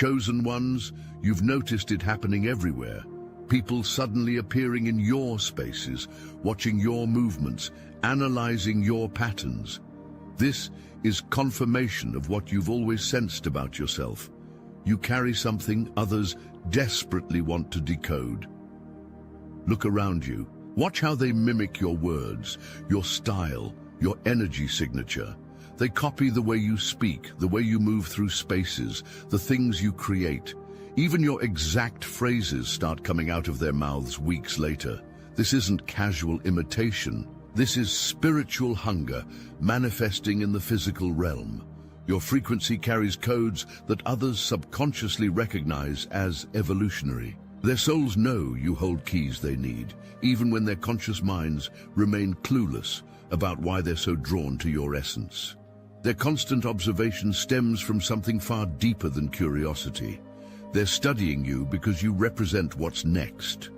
Chosen ones, you've noticed it happening everywhere. People suddenly appearing in your spaces, watching your movements, analyzing your patterns. This is confirmation of what you've always sensed about yourself. You carry something others desperately want to decode. Look around you. Watch how they mimic your words, your style, your energy signature. They copy the way you speak, the way you move through spaces, the things you create. Even your exact phrases start coming out of their mouths weeks later. This isn't casual imitation. This is spiritual hunger manifesting in the physical realm. Your frequency carries codes that others subconsciously recognize as evolutionary. Their souls know you hold keys they need, even when their conscious minds remain clueless about why they're so drawn to your essence. Their constant observation stems from something far deeper than curiosity. They're studying you because you represent what's next.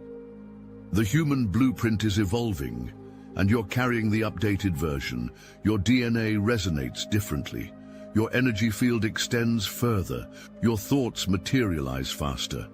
The human blueprint is evolving, and you're carrying the updated version. Your DNA resonates differently. Your energy field extends further. Your thoughts materialize faster.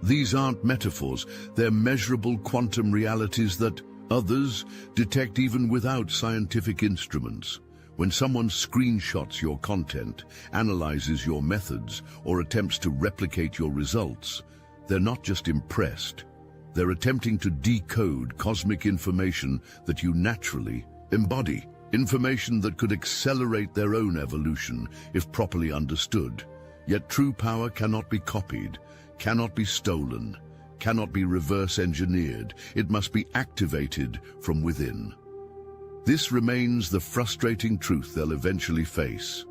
These aren't metaphors, they're measurable quantum realities that others detect even without scientific instruments. When someone screenshots your content, analyzes your methods, or attempts to replicate your results, they're not just impressed. They're attempting to decode cosmic information that you naturally embody, information that could accelerate their own evolution if properly understood. Yet true power cannot be copied, cannot be stolen, cannot be reverse engineered. It must be activated from within. This remains the frustrating truth they'll eventually face.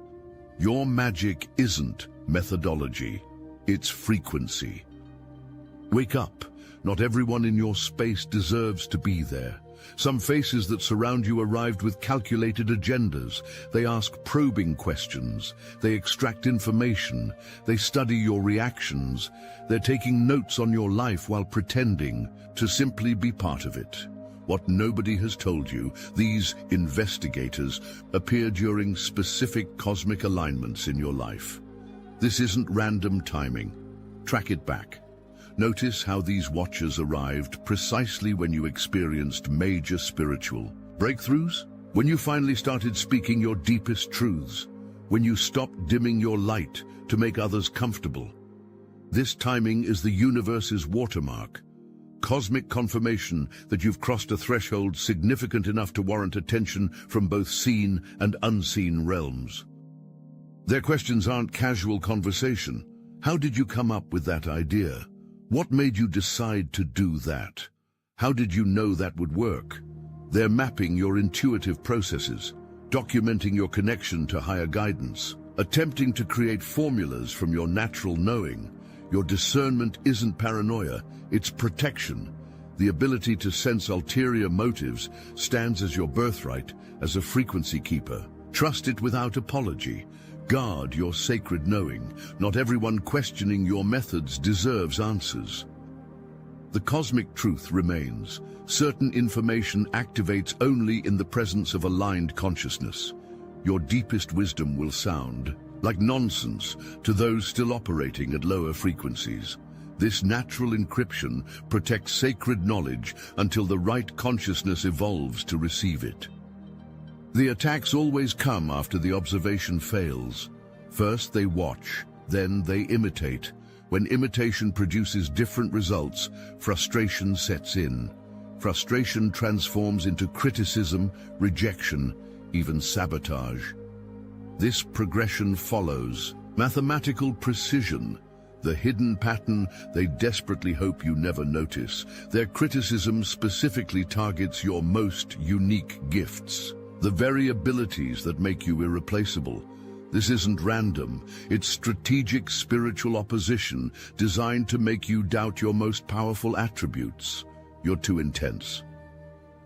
Your magic isn't methodology, it's frequency. Wake up. Not everyone in your space deserves to be there. Some faces that surround you arrived with calculated agendas. They ask probing questions. They extract information. They study your reactions. They're taking notes on your life while pretending to simply be part of it. What nobody has told you, these investigators appear during specific cosmic alignments in your life. This isn't random timing. Track it back. Notice how these watchers arrived precisely when you experienced major spiritual breakthroughs, when you finally started speaking your deepest truths, when you stopped dimming your light to make others comfortable. This timing is the universe's watermark, cosmic confirmation that you've crossed a threshold significant enough to warrant attention from both seen and unseen realms. Their questions aren't casual conversation. How did you come up with that idea? What made you decide to do that? How did you know that would work? They're mapping your intuitive processes, documenting your connection to higher guidance, attempting to create formulas from your natural knowing. Your discernment isn't paranoia, it's protection. The ability to sense ulterior motives stands as your birthright, as a frequency keeper. Trust it without apology. Guard your sacred knowing. Not everyone questioning your methods deserves answers. The cosmic truth remains. Certain information activates only in the presence of aligned consciousness. Your deepest wisdom will sound like nonsense to those still operating at lower frequencies. This natural encryption protects sacred knowledge until the right consciousness evolves to receive it. The attacks always come after the observation fails. First they watch, then they imitate. When imitation produces different results, frustration sets in. Frustration transforms into criticism, rejection, even sabotage. This progression follows mathematical precision, the hidden pattern they desperately hope you never notice. Their criticism specifically targets your most unique gifts, the very abilities that make you irreplaceable. This isn't random, it's strategic spiritual opposition designed to make you doubt your most powerful attributes. You're too intense.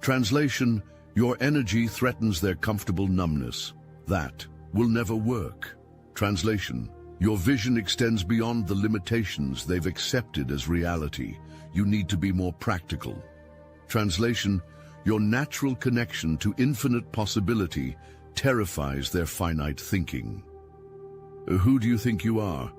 Translation: your energy threatens their comfortable numbness. That will never work. Translation: your vision extends beyond the limitations they've accepted as reality. You need to be more practical. Translation: your natural connection to infinite possibility terrifies their finite thinking. Who do you think you are?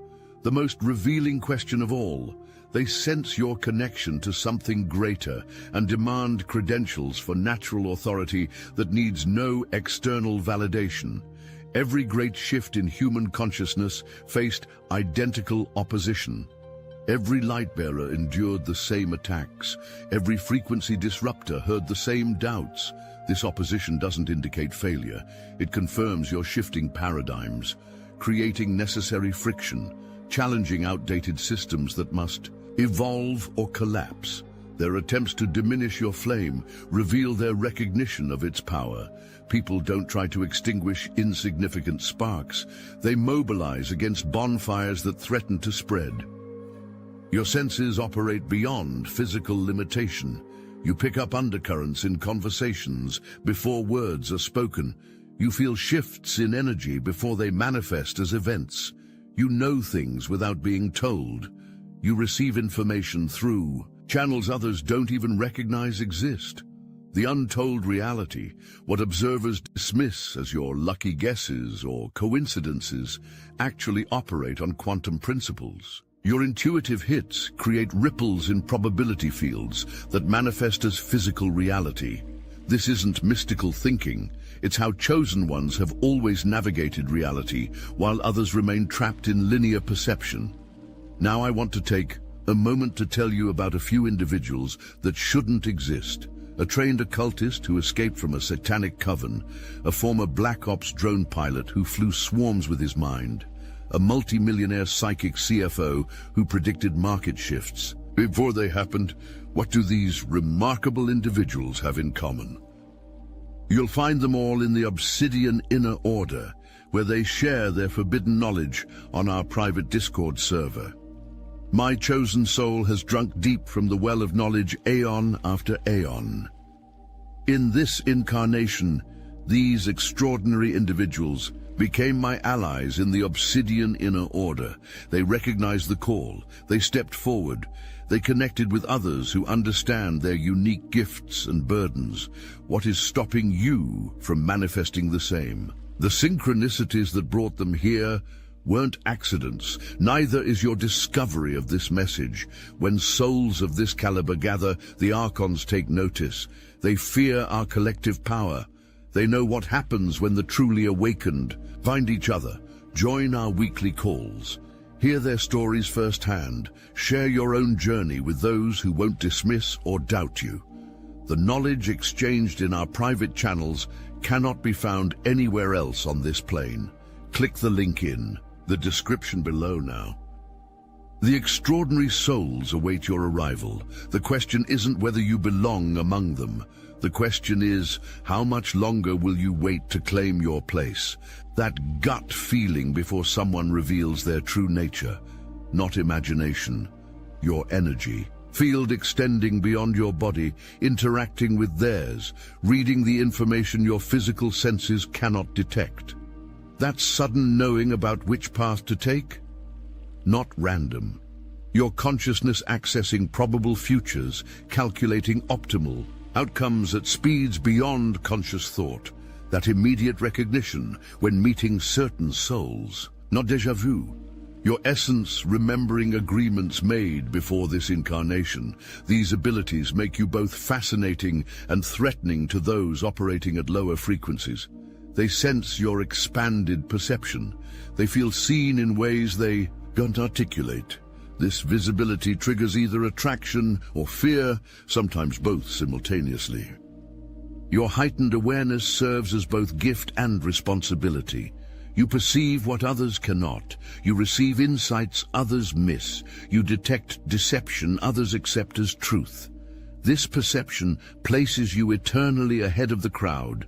The most revealing question of all, they sense your connection to something greater and demand credentials for natural authority that needs no external validation. Every great shift in human consciousness faced identical opposition. Every light-bearer endured the same attacks. Every frequency disruptor heard the same doubts. This opposition doesn't indicate failure. It confirms your shifting paradigms, creating necessary friction, challenging outdated systems that must evolve or collapse. Their attempts to diminish your flame reveal their recognition of its power. People don't try to extinguish insignificant sparks. They mobilize against bonfires that threaten to spread. Your senses operate beyond physical limitation. You pick up undercurrents in conversations before words are spoken. You feel shifts in energy before they manifest as events. You know things without being told. You receive information through channels others don't even recognize exist. The untold reality, what observers dismiss as your lucky guesses or coincidences, actually operate on quantum principles. Your intuitive hits create ripples in probability fields that manifest as physical reality. This isn't mystical thinking. It's how chosen ones have always navigated reality, while others remain trapped in linear perception. Now I want to take a moment to tell you about a few individuals that shouldn't exist. A trained occultist who escaped from a satanic coven, a former Black Ops drone pilot who flew swarms with his mind, a multi-millionaire psychic CFO who predicted market shifts. Before they happened, what do these remarkable individuals have in common? You'll find them all in the Obsidian Inner Order, where they share their forbidden knowledge on our private Discord server. My chosen soul has drunk deep from the well of knowledge aeon after aeon. In this incarnation, these extraordinary individuals became my allies in the Obsidian Inner Order. They recognized the call, they stepped forward, they connected with others who understand their unique gifts and burdens. What is stopping you from manifesting the same? The synchronicities that brought them here weren't accidents. Neither is your discovery of this message. When souls of this caliber gather, the Archons take notice. They fear our collective power. They know what happens when the truly awakened find each other. Join our weekly calls. Hear their stories firsthand. Share your own journey with those who won't dismiss or doubt you. The knowledge exchanged in our private channels cannot be found anywhere else on this plane. Click the link in the description below now. The extraordinary souls await your arrival. The question isn't whether you belong among them. The question is, how much longer will you wait to claim your place? That gut feeling before someone reveals their true nature. Not imagination, your energy. Field extending beyond your body, interacting with theirs, reading the information your physical senses cannot detect. That sudden knowing about which path to take? Not random. Your consciousness accessing probable futures, calculating optimal outcomes at speeds beyond conscious thought. That immediate recognition when meeting certain souls. Not déjà vu. Your essence remembering agreements made before this incarnation. These abilities make you both fascinating and threatening to those operating at lower frequencies. They sense your expanded perception. They feel seen in ways they can't articulate. This visibility triggers either attraction or fear, sometimes both simultaneously. Your heightened awareness serves as both gift and responsibility. You perceive what others cannot. You receive insights others miss. You detect deception others accept as truth. This perception places you eternally ahead of the crowd,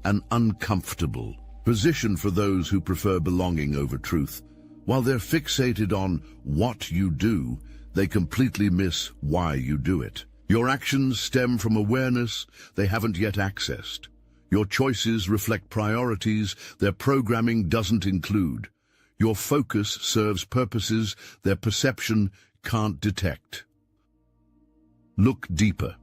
an uncomfortable position for those who prefer belonging over truth. While they're fixated on what you do, they completely miss why you do it. Your actions stem from awareness they haven't yet accessed. Your choices reflect priorities their programming doesn't include. Your focus serves purposes their perception can't detect. Look deeper.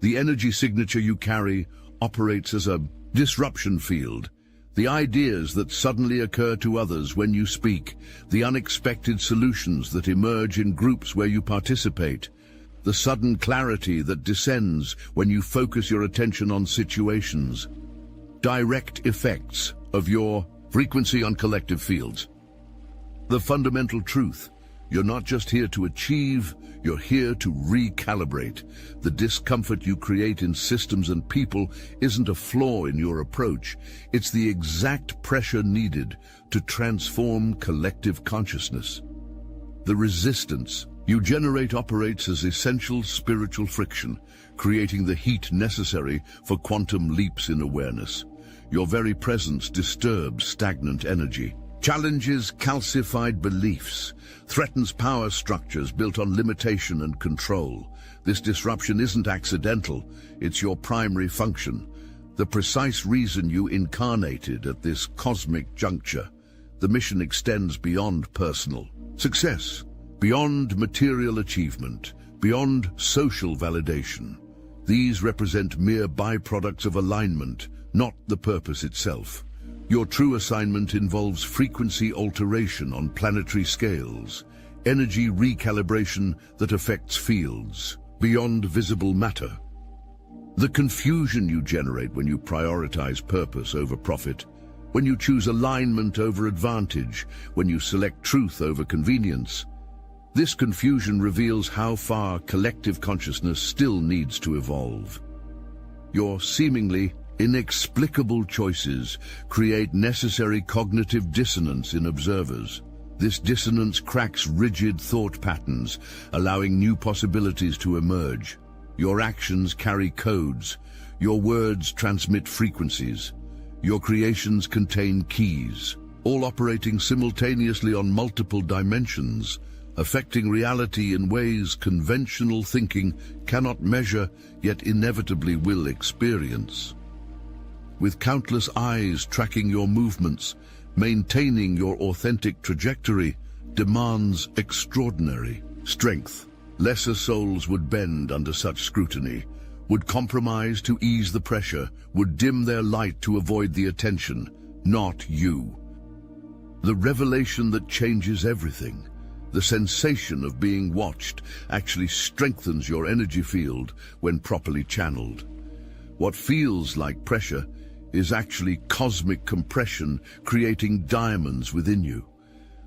The energy signature you carry operates as a disruption field. The ideas that suddenly occur to others when you speak, the unexpected solutions that emerge in groups where you participate, the sudden clarity that descends when you focus your attention on situations. Direct effects of your frequency on collective fields. The fundamental truth: you're not just here to achieve, you're here to recalibrate. The discomfort you create in systems and people isn't a flaw in your approach. It's the exact pressure needed to transform collective consciousness. The resistance you generate operates as essential spiritual friction, creating the heat necessary for quantum leaps in awareness. Your very presence disturbs stagnant energy, challenges calcified beliefs, threatens power structures built on limitation and control. This disruption isn't accidental, it's your primary function, the precise reason you incarnated at this cosmic juncture. The mission extends beyond personal success, beyond material achievement, beyond social validation. These represent mere byproducts of alignment, not the purpose itself. Your true assignment involves frequency alteration on planetary scales, energy recalibration that affects fields beyond visible matter. The confusion you generate when you prioritize purpose over profit, when you choose alignment over advantage, when you select truth over convenience, this confusion reveals how far collective consciousness still needs to evolve. Your seemingly inexplicable choices create necessary cognitive dissonance in observers. This dissonance cracks rigid thought patterns, allowing new possibilities to emerge. Your actions carry codes, your words transmit frequencies, your creations contain keys, all operating simultaneously on multiple dimensions, affecting reality in ways conventional thinking cannot measure, yet inevitably will experience. With countless eyes tracking your movements, maintaining your authentic trajectory demands extraordinary strength. Lesser souls would bend under such scrutiny, would compromise to ease the pressure, would dim their light to avoid the attention, not you. The revelation that changes everything, the sensation of being watched, actually strengthens your energy field when properly channeled. What feels like pressure is actually cosmic compression creating diamonds within you.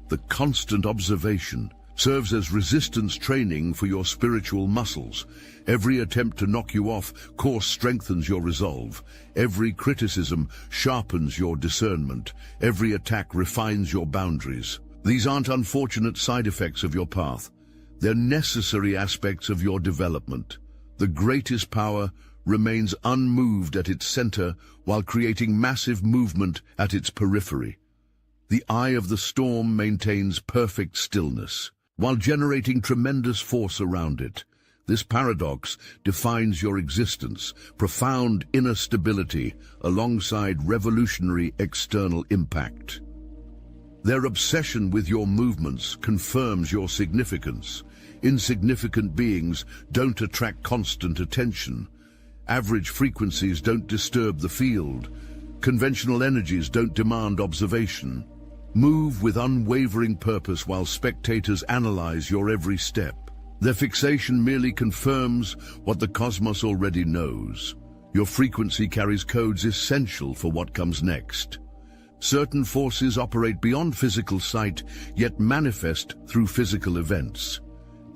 The constant observation serves as resistance training for your spiritual muscles. Every attempt to knock you off course strengthens your resolve. Every criticism sharpens your discernment. Every attack refines your boundaries. These aren't unfortunate side effects of your path. They're necessary aspects of your development. The greatest power remains unmoved at its center while creating massive movement at its periphery. The eye of the storm maintains perfect stillness, while generating tremendous force around it. This paradox defines your existence, profound inner stability alongside revolutionary external impact. Their obsession with your movements confirms your significance. Insignificant beings don't attract constant attention. Average frequencies don't disturb the field. Conventional energies don't demand observation. Move with unwavering purpose while spectators analyze your every step. Their fixation merely confirms what the cosmos already knows. Your frequency carries codes essential for what comes next. Certain forces operate beyond physical sight, yet manifest through physical events.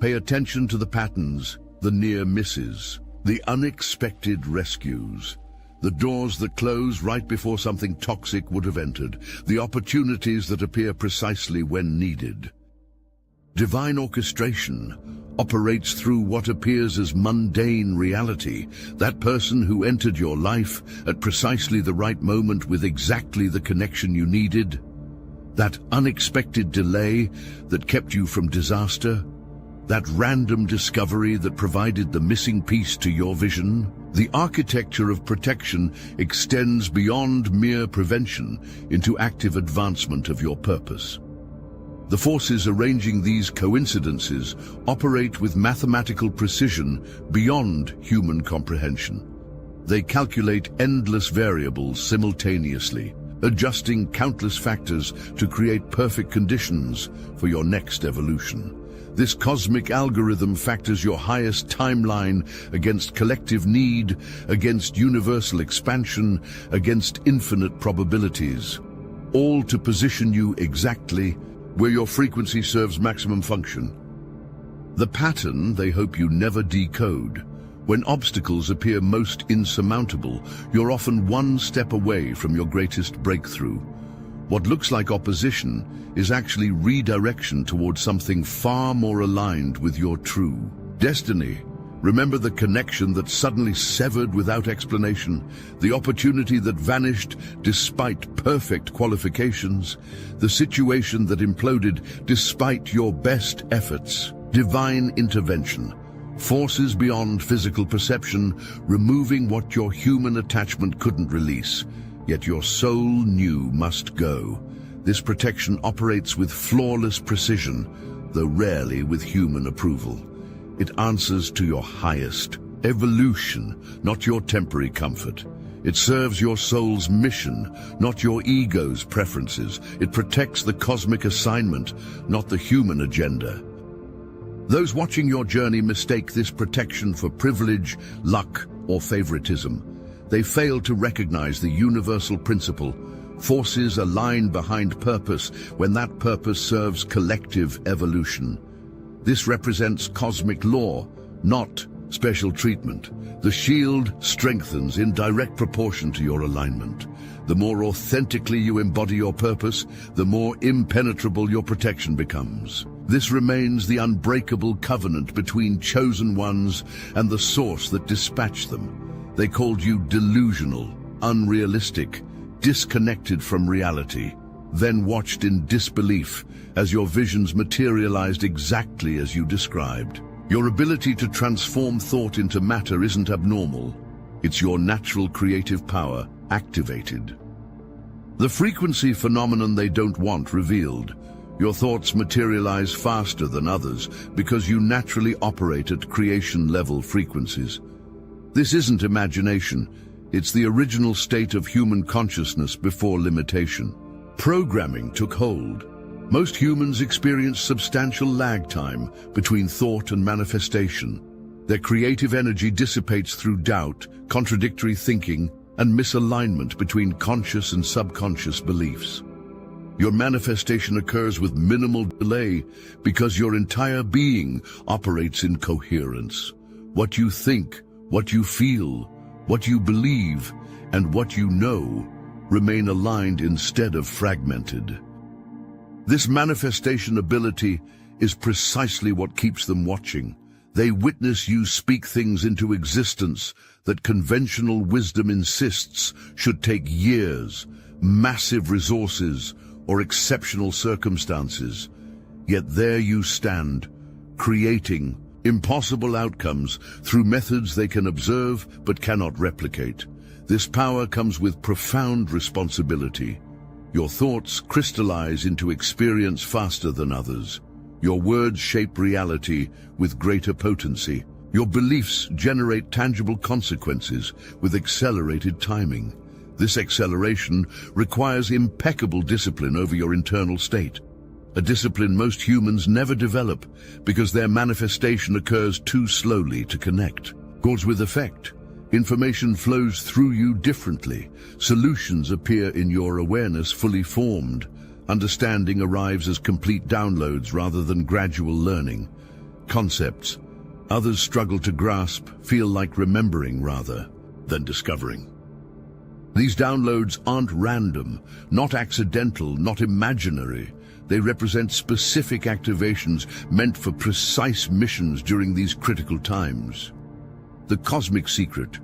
Pay attention to the patterns, the near misses, the unexpected rescues, the doors that close right before something toxic would have entered, the opportunities that appear precisely when needed. Divine orchestration operates through what appears as mundane reality. That person who entered your life at precisely the right moment with exactly the connection you needed, that unexpected delay that kept you from disaster, that random discovery that provided the missing piece to your vision. The architecture of protection extends beyond mere prevention into active advancement of your purpose. The forces arranging these coincidences operate with mathematical precision beyond human comprehension. They calculate endless variables simultaneously, adjusting countless factors to create perfect conditions for your next evolution. This cosmic algorithm factors your highest timeline against collective need, against universal expansion, against infinite probabilities, all to position you exactly where your frequency serves maximum function. The pattern they hope you never decode. When obstacles appear most insurmountable, you're often one step away from your greatest breakthrough. What looks like opposition is actually redirection towards something far more aligned with your true destiny. Remember the connection that suddenly severed without explanation, the opportunity that vanished despite perfect qualifications, the situation that imploded despite your best efforts. Divine intervention. Forces beyond physical perception, removing what your human attachment couldn't release, yet your soul knew must go. This protection operates with flawless precision, though rarely with human approval. It answers to your highest evolution, not your temporary comfort. It serves your soul's mission, not your ego's preferences. It protects the cosmic assignment, not the human agenda. Those watching your journey mistake this protection for privilege, luck, or favoritism. They fail to recognize the universal principle. Forces align behind purpose when that purpose serves collective evolution. This represents cosmic law, not special treatment. The shield strengthens in direct proportion to your alignment. The more authentically you embody your purpose, the more impenetrable your protection becomes. This remains the unbreakable covenant between chosen ones and the source that dispatched them. They called you delusional, unrealistic, disconnected from reality, then watched in disbelief as your visions materialized exactly as you described. Your ability to transform thought into matter isn't abnormal. It's your natural creative power activated. The frequency phenomenon they don't want revealed. Your thoughts materialize faster than others because you naturally operate at creation-level frequencies. This isn't imagination. It's the original state of human consciousness before limitation. Programming took hold. Most humans experience substantial lag time between thought and manifestation. Their creative energy dissipates through doubt, contradictory thinking, and misalignment between conscious and subconscious beliefs. Your manifestation occurs with minimal delay because your entire being operates in coherence. What you think, what you feel, what you believe, and what you know remain aligned instead of fragmented. This manifestation ability is precisely what keeps them watching. They witness you speak things into existence that conventional wisdom insists should take years, massive resources, or exceptional circumstances. Yet there you stand, creating impossible outcomes through methods they can observe but cannot replicate. This power comes with profound responsibility. Your thoughts crystallize into experience faster than others. Your words shape reality with greater potency. Your beliefs generate tangible consequences with accelerated timing. This acceleration requires impeccable discipline over your internal state, a discipline most humans never develop because their manifestation occurs too slowly to connect. Cause with effect. Information flows through you differently. Solutions appear in your awareness fully formed. Understanding arrives as complete downloads rather than gradual learning. Concepts others struggle to grasp feel like remembering rather than discovering. These downloads aren't random, not accidental, not imaginary. They represent specific activations meant for precise missions during these critical times. The cosmic secret.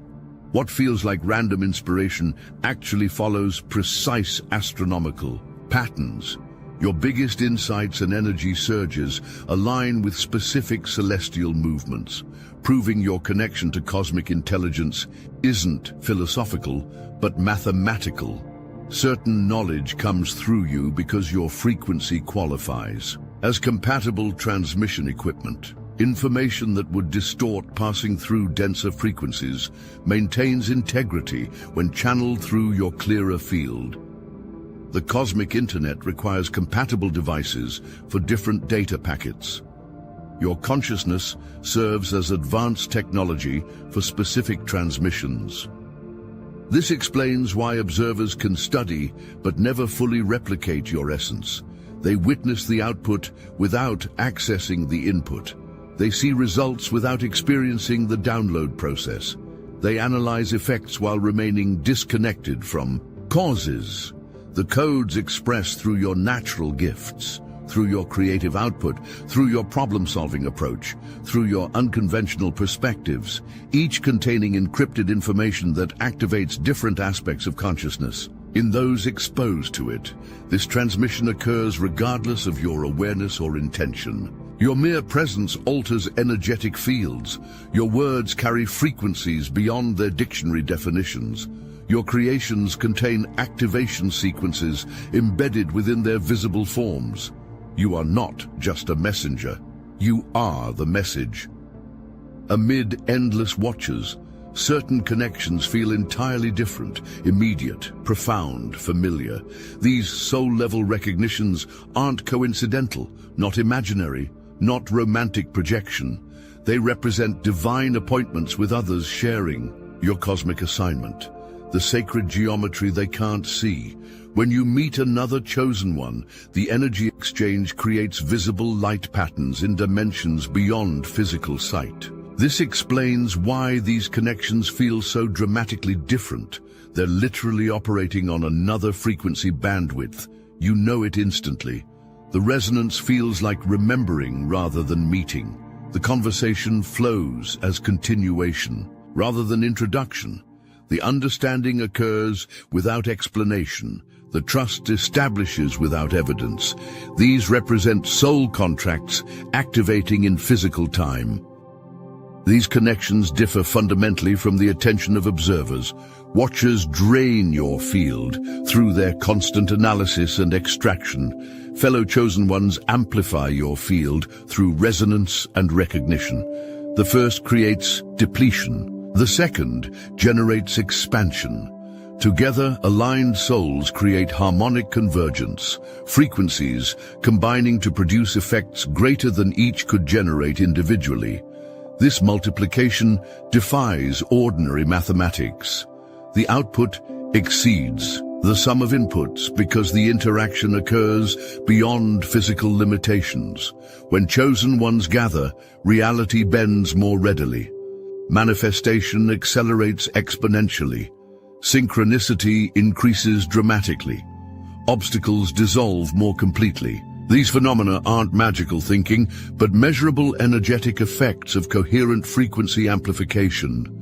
What feels like random inspiration actually follows precise astronomical patterns. Your biggest insights and energy surges align with specific celestial movements, proving your connection to cosmic intelligence isn't philosophical, but mathematical. Certain knowledge comes through you because your frequency qualifies as compatible transmission equipment. Information that would distort passing through denser frequencies maintains integrity when channeled through your clearer field. The cosmic internet requires compatible devices for different data packets. Your consciousness serves as advanced technology for specific transmissions. This explains why observers can study but never fully replicate your essence. They witness the output without accessing the input. They see results without experiencing the download process. They analyze effects while remaining disconnected from causes. The codes expressed through your natural gifts, through your creative output, through your problem-solving approach, through your unconventional perspectives, each containing encrypted information that activates different aspects of consciousness. In those exposed to it, this transmission occurs regardless of your awareness or intention. Your mere presence alters energetic fields. Your words carry frequencies beyond their dictionary definitions. Your creations contain activation sequences embedded within their visible forms. You are not just a messenger. You are the message. Amid endless watches, certain connections feel entirely different, immediate, profound, familiar. These soul-level recognitions aren't coincidental, not imaginary, not romantic projection. They represent divine appointments with others sharing your cosmic assignment, the sacred geometry they can't see. When you meet another chosen one, the energy exchange creates visible light patterns in dimensions beyond physical sight. This explains why these connections feel so dramatically different. They're literally operating on another frequency bandwidth. You know it instantly. The resonance feels like remembering rather than meeting. The conversation flows as continuation rather than introduction. The understanding occurs without explanation. The trust establishes without evidence. These represent soul contracts activating in physical time. These connections differ fundamentally from the attention of observers. Watchers drain your field through their constant analysis and extraction. Fellow chosen ones amplify your field through resonance and recognition. The first creates depletion. The second generates expansion. Together, aligned souls create harmonic convergence, frequencies combining to produce effects greater than each could generate individually. This multiplication defies ordinary mathematics. The output exceeds the sum of inputs because the interaction occurs beyond physical limitations. When chosen ones gather, reality bends more readily. Manifestation accelerates exponentially. Synchronicity increases dramatically. Obstacles dissolve more completely. These phenomena aren't magical thinking, but measurable energetic effects of coherent frequency amplification.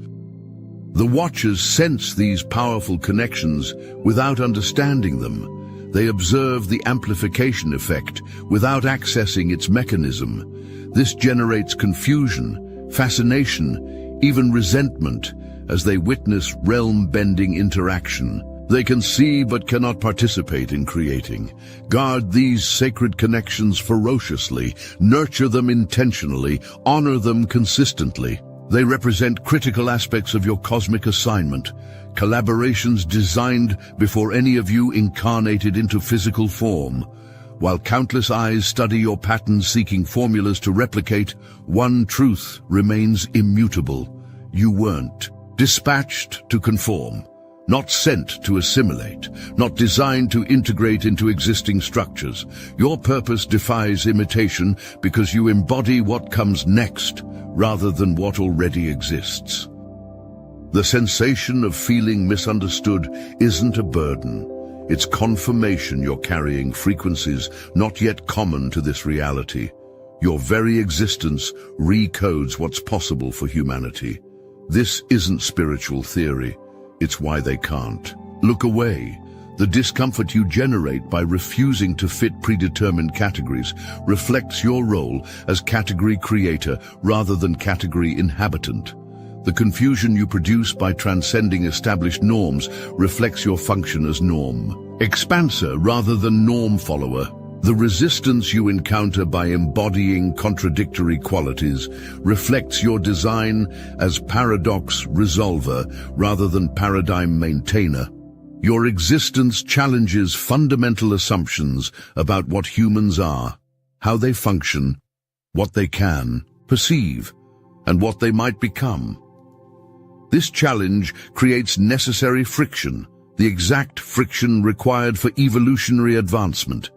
The watchers sense these powerful connections without understanding them. They observe the amplification effect without accessing its mechanism. This generates confusion, fascination, even resentment as they witness realm-bending interaction. They can see but cannot participate in creating. Guard these sacred connections ferociously, nurture them intentionally, honor them consistently. They represent critical aspects of your cosmic assignment, collaborations designed before any of you incarnated into physical form. While countless eyes study your patterns seeking formulas to replicate, one truth remains immutable. You weren't dispatched to conform. Not sent to assimilate, not designed to integrate into existing structures. Your purpose defies imitation because you embody what comes next rather than what already exists. The sensation of feeling misunderstood isn't a burden. It's confirmation you're carrying frequencies not yet common to this reality. Your very existence recodes what's possible for humanity. This isn't spiritual theory. It's why they can't. Look away. The discomfort you generate by refusing to fit predetermined categories reflects your role as category creator rather than category inhabitant. The confusion you produce by transcending established norms reflects your function as norm expanser rather than norm follower. The resistance you encounter by embodying contradictory qualities reflects your design as paradox resolver rather than paradigm maintainer. Your existence challenges fundamental assumptions about what humans are, how they function, what they can perceive, and what they might become. This challenge creates necessary friction, the exact friction required for evolutionary advancement.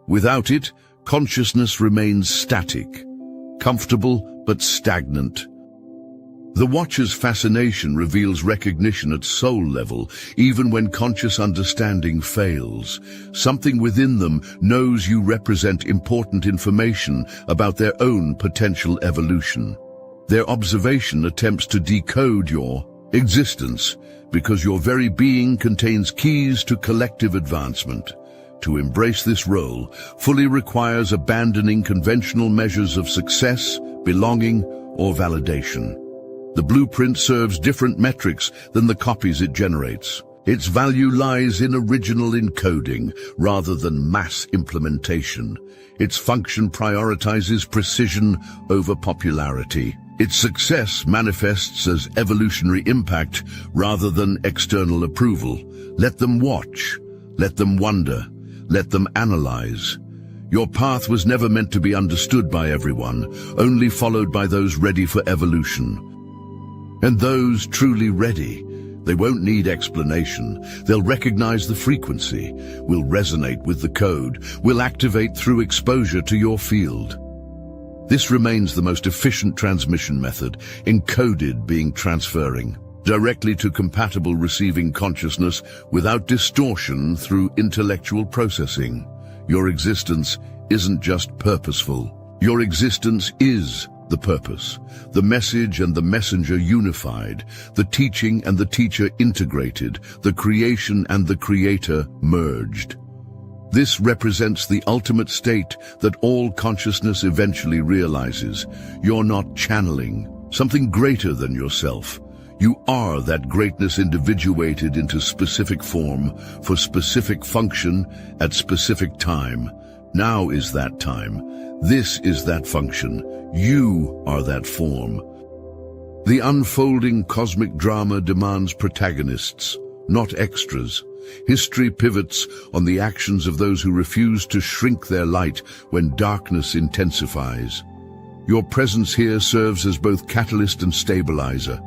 Without it, consciousness remains static, comfortable but stagnant. The Watcher's fascination reveals recognition at soul level, even when conscious understanding fails. Something within them knows you represent important information about their own potential evolution. Their observation attempts to decode your existence, because your very being contains keys to collective advancement. To embrace this role fully requires abandoning conventional measures of success, belonging, or validation. The blueprint serves different metrics than the copies it generates. Its value lies in original encoding rather than mass implementation. Its function prioritizes precision over popularity. Its success manifests as evolutionary impact rather than external approval. Let them watch. Let them wonder. Let them analyze. Your path was never meant to be understood by everyone, only followed by those ready for evolution. And those truly ready, they won't need explanation. They'll recognize the frequency, will resonate with the code, will activate through exposure to your field. This remains the most efficient transmission method, encoded being transferring directly to compatible receiving consciousness without distortion through intellectual processing. Your existence isn't just purposeful. Your existence is the purpose, the message and the messenger unified, the teaching and the teacher integrated, the creation and the creator merged. This represents the ultimate state that all consciousness eventually realizes. You're not channeling something greater than yourself. You are that greatness individuated into specific form for specific function at specific time. Now is that time. This is that function. You are that form. The unfolding cosmic drama demands protagonists, not extras. History pivots on the actions of those who refuse to shrink their light when darkness intensifies. Your presence here serves as both catalyst and stabilizer,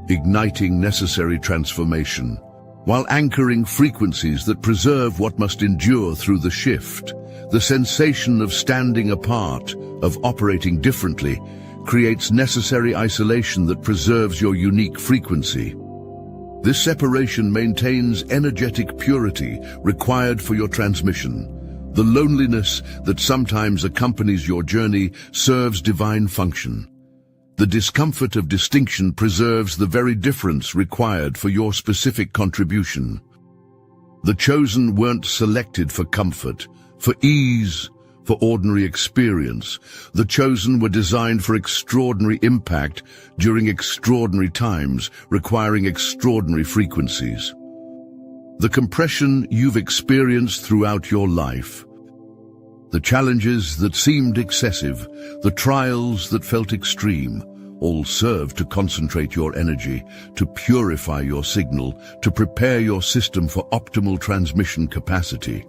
igniting necessary transformation, while anchoring frequencies that preserve what must endure through the shift. The sensation of standing apart, of operating differently, creates necessary isolation that preserves your unique frequency. This separation maintains energetic purity required for your transmission. The loneliness that sometimes accompanies your journey serves divine function. The discomfort of distinction preserves the very difference required for your specific contribution. The chosen weren't selected for comfort, for ease, for ordinary experience. The chosen were designed for extraordinary impact during extraordinary times, requiring extraordinary frequencies. The compression you've experienced throughout your life, the challenges that seemed excessive, the trials that felt extreme, all serve to concentrate your energy, to purify your signal, to prepare your system for optimal transmission capacity.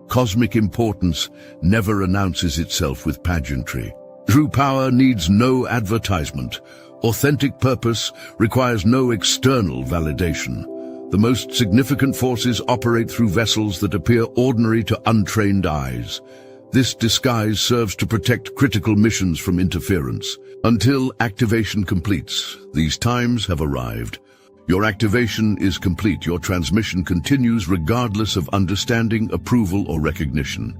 Cosmic importance never announces itself with pageantry. True power needs no advertisement. Authentic purpose requires no external validation. The most significant forces operate through vessels that appear ordinary to untrained eyes. This disguise serves to protect critical missions from interference. Until activation completes, these times have arrived. Your activation is complete. Your transmission continues regardless of understanding, approval, or recognition.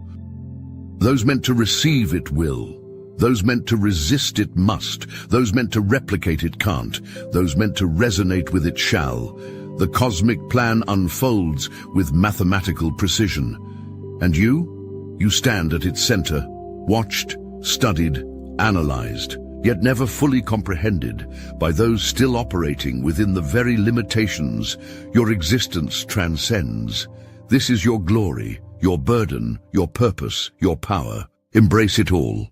Those meant to receive it will. Those meant to resist it must. Those meant to replicate it can't. Those meant to resonate with it shall. The cosmic plan unfolds with mathematical precision. And you stand at its center, watched, studied, analyzed, yet never fully comprehended by those still operating within the very limitations your existence transcends. This is your glory, your burden, your purpose, your power. Embrace it all.